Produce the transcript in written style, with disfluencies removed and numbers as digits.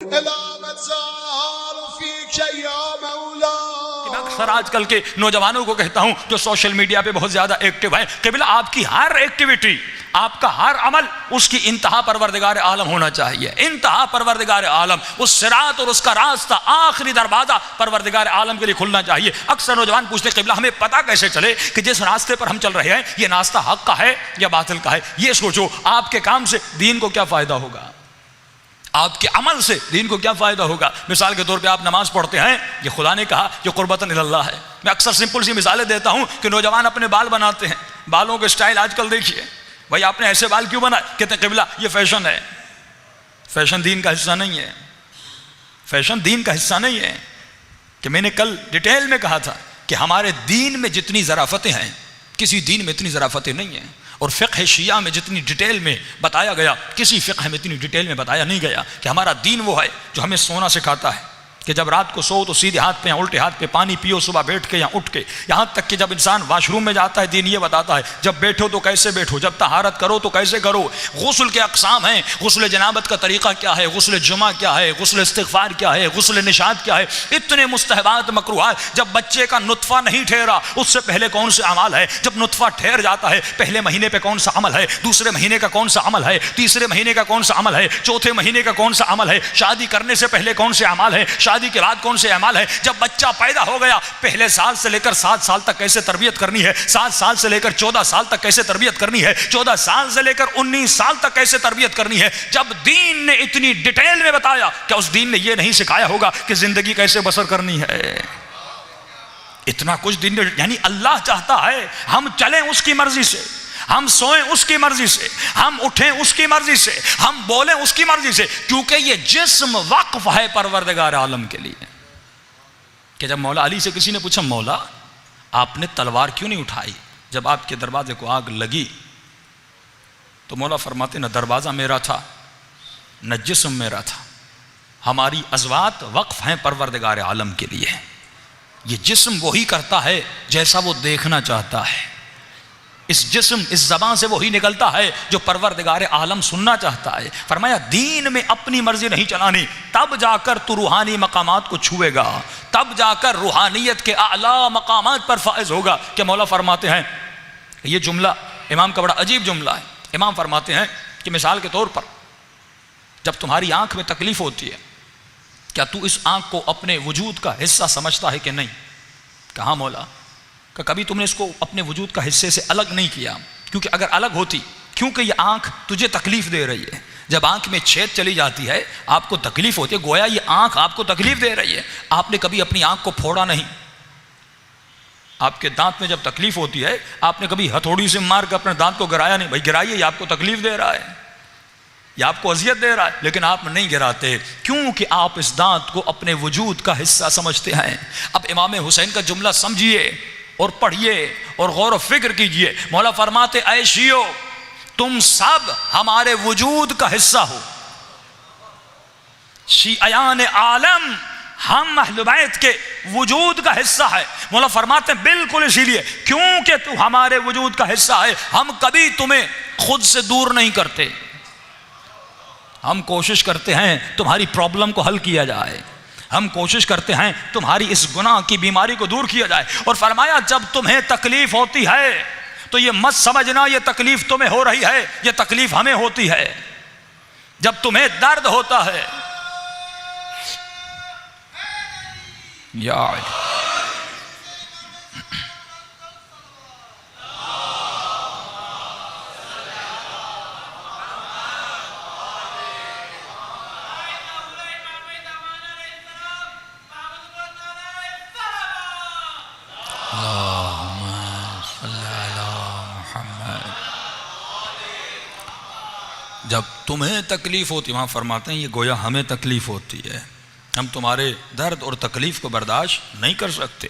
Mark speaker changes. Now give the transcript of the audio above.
Speaker 1: میں اکثر آج کل کے نوجوانوں کو کہتا ہوں جو سوشل میڈیا پہ بہت زیادہ ایکٹیو ہیں، قبلہ آپ کی ہر ایکٹیویٹی، آپ کا ہر عمل، اس کی انتہا پروردگار عالم ہونا چاہیے، انتہا پروردگار عالم، اس صراط اور اس کا راستہ، آخری دروازہ پروردگار عالم کے لیے کھلنا چاہیے۔ اکثر نوجوان پوچھتے قبلہ ہمیں پتہ کیسے چلے کہ جس راستے پر ہم چل رہے ہیں یہ راستہ حق کا ہے یا باطل کا ہے؟ یہ سوچو آپ کے کام سے دین کو کیا فائدہ ہوگا، آپ کے عمل سے دین کو کیا فائدہ ہوگا۔ مثال کے طور پہ آپ نماز پڑھتے ہیں، یہ خدا نے کہا یہ قربتاً اللہ ہے۔ میں اکثر سمپل سی مثالیں دیتا ہوں کہ نوجوان اپنے بال بناتے ہیں، بالوں کے سٹائل آج کل دیکھیے، بھائی آپ نے ایسے بال کیوں بنائے؟ کہتے ہیں قبلہ یہ فیشن ہے۔ فیشن دین کا حصہ نہیں ہے، فیشن دین کا حصہ نہیں ہے۔ کہ میں نے کل ڈیٹیل میں کہا تھا کہ ہمارے دین میں جتنی ظرافتیں ہیں کسی دین میں اتنی ظرافتیں نہیں ہیں، اور فقہ شیعہ میں جتنی ڈیٹیل میں بتایا گیا کسی فقہ میں اتنی ڈیٹیل میں بتایا نہیں گیا کہ ہمارا دین وہ ہے جو ہمیں سونا سکھاتا ہے کہ جب رات کو سو تو سیدھے ہاتھ پہ یا الٹے ہاتھ پہ پانی پیو، صبح بیٹھ کے یا اٹھ کے، یہاں تک کہ جب انسان واش روم میں جاتا ہے دین یہ بتاتا ہے جب بیٹھو تو کیسے بیٹھو، جب طہارت کرو تو کیسے کرو، غسل کے اقسام ہیں، غسل جنابت کا طریقہ کیا ہے، غسل جمعہ کیا ہے، غسل استغفار کیا ہے، غسل نشاط کیا ہے، اتنے مستحبات مکروہات۔ جب بچے کا نطفہ نہیں ٹھہرا اس سے پہلے کون سے اعمال ہے، جب نطفہ ٹھہر جاتا ہے پہلے مہینے پہ کون سا عمل ہے، دوسرے مہینے کا کون سا عمل ہے، تیسرے مہینے کا کون سا عمل ہے، چوتھے مہینے کا کون سا عمل ہے، شادی کرنے سے پہلے کون سے اعمال ہے، شادی کے بعد کون سے اعمال ہے، جب بچہ پیدا ہو گیا پہلے سال سے لے کر 7 سال تک کیسے تربیت کرنی ہے، 7 سال سے لے کر 14 سال تک کیسے تربیت کرنی ہے، 14 سال سے لے کر 19 سال تک کیسے تربیت کرنی ہے۔ جب دین نے اتنی ڈیٹیل میں بتایا کیا اس دین نے یہ نہیں سکھایا ہوگا کہ زندگی کیسے بسر کرنی ہے؟ اتنا کچھ دین نے، یعنی اللہ چاہتا ہے ہم چلیں اس کی مرضی سے، ہم سوئیں اس کی مرضی سے، ہم اٹھیں اس کی مرضی سے، ہم بولیں اس کی مرضی سے، کیونکہ یہ جسم وقف ہے پروردگار عالم کے لیے۔ کہ جب مولا علی سے کسی نے پوچھا مولا آپ نے تلوار کیوں نہیں اٹھائی جب آپ کے دروازے کو آگ لگی، تو مولا فرماتے نہ دروازہ میرا تھا نہ جسم میرا تھا، ہماری ازوات وقف ہیں پروردگار عالم کے لیے، یہ جسم وہی کرتا ہے جیسا وہ دیکھنا چاہتا ہے، اس جسم اس زبان سے وہی نکلتا ہے جو پروردگار عالم سننا چاہتا ہے۔ فرمایا دین میں اپنی مرضی نہیں چلانی، تب جا کر تو روحانی مقامات کو چھوئے گا، تب جا کر روحانیت کے اعلیٰ مقامات پر فائز ہوگا۔ کہ مولا فرماتے ہیں، یہ جملہ امام کا بڑا عجیب جملہ ہے، امام فرماتے ہیں کہ مثال کے طور پر جب تمہاری آنکھ میں تکلیف ہوتی ہے کیا تو اس آنکھ کو اپنے وجود کا حصہ سمجھتا ہے کہ نہیں؟ کہاں مولا؟ کہ کبھی تم نے اس کو اپنے وجود کا حصے سے الگ نہیں کیا، کیونکہ اگر الگ ہوتی، کیونکہ یہ آنکھ تجھے تکلیف دے رہی ہے، جب آنکھ میں چھید چلی جاتی ہے آپ کو تکلیف ہوتی ہے، گویا یہ آنکھ آپ کو تکلیف دے رہی ہے۔ آپ نے کبھی اپنی آنکھ کو پھوڑا نہیں، آپ کے دانت میں جب تکلیف ہوتی ہے آپ نے کبھی ہتھوڑی سے مار کر اپنے دانت کو گرایا نہیں، بھائی گرائیے، یہ آپ کو تکلیف دے رہا ہے، یہ آپ کو اذیت دے رہا ہے، لیکن آپ نہیں گراتے کیونکہ آپ اس دانت کو اپنے وجود کا حصہ سمجھتے ہیں۔ اب امام حسین کا جملہ سمجھیے اور پڑھیے اور غور و فکر کیجئے۔ مولا فرماتے اے شیعو تم سب ہمارے وجود کا حصہ ہو، شیعیان عالم ہم اہل بیت کے وجود کا حصہ ہے۔ مولا فرماتے ہیں بالکل اسی لیے کیونکہ تو ہمارے وجود کا حصہ ہے ہم کبھی تمہیں خود سے دور نہیں کرتے، ہم کوشش کرتے ہیں تمہاری پرابلم کو حل کیا جائے، ہم کوشش کرتے ہیں تمہاری اس گناہ کی بیماری کو دور کیا جائے۔ اور فرمایا جب تمہیں تکلیف ہوتی ہے تو یہ مت سمجھنا یہ تکلیف تمہیں ہو رہی ہے، یہ تکلیف ہمیں ہوتی ہے۔ جب تمہیں درد ہوتا ہے یا جب تمہیں تکلیف ہوتی، وہاں فرماتے ہیں یہ گویا ہمیں تکلیف ہوتی ہے، ہم تمہارے درد اور تکلیف کو برداشت نہیں کر سکتے۔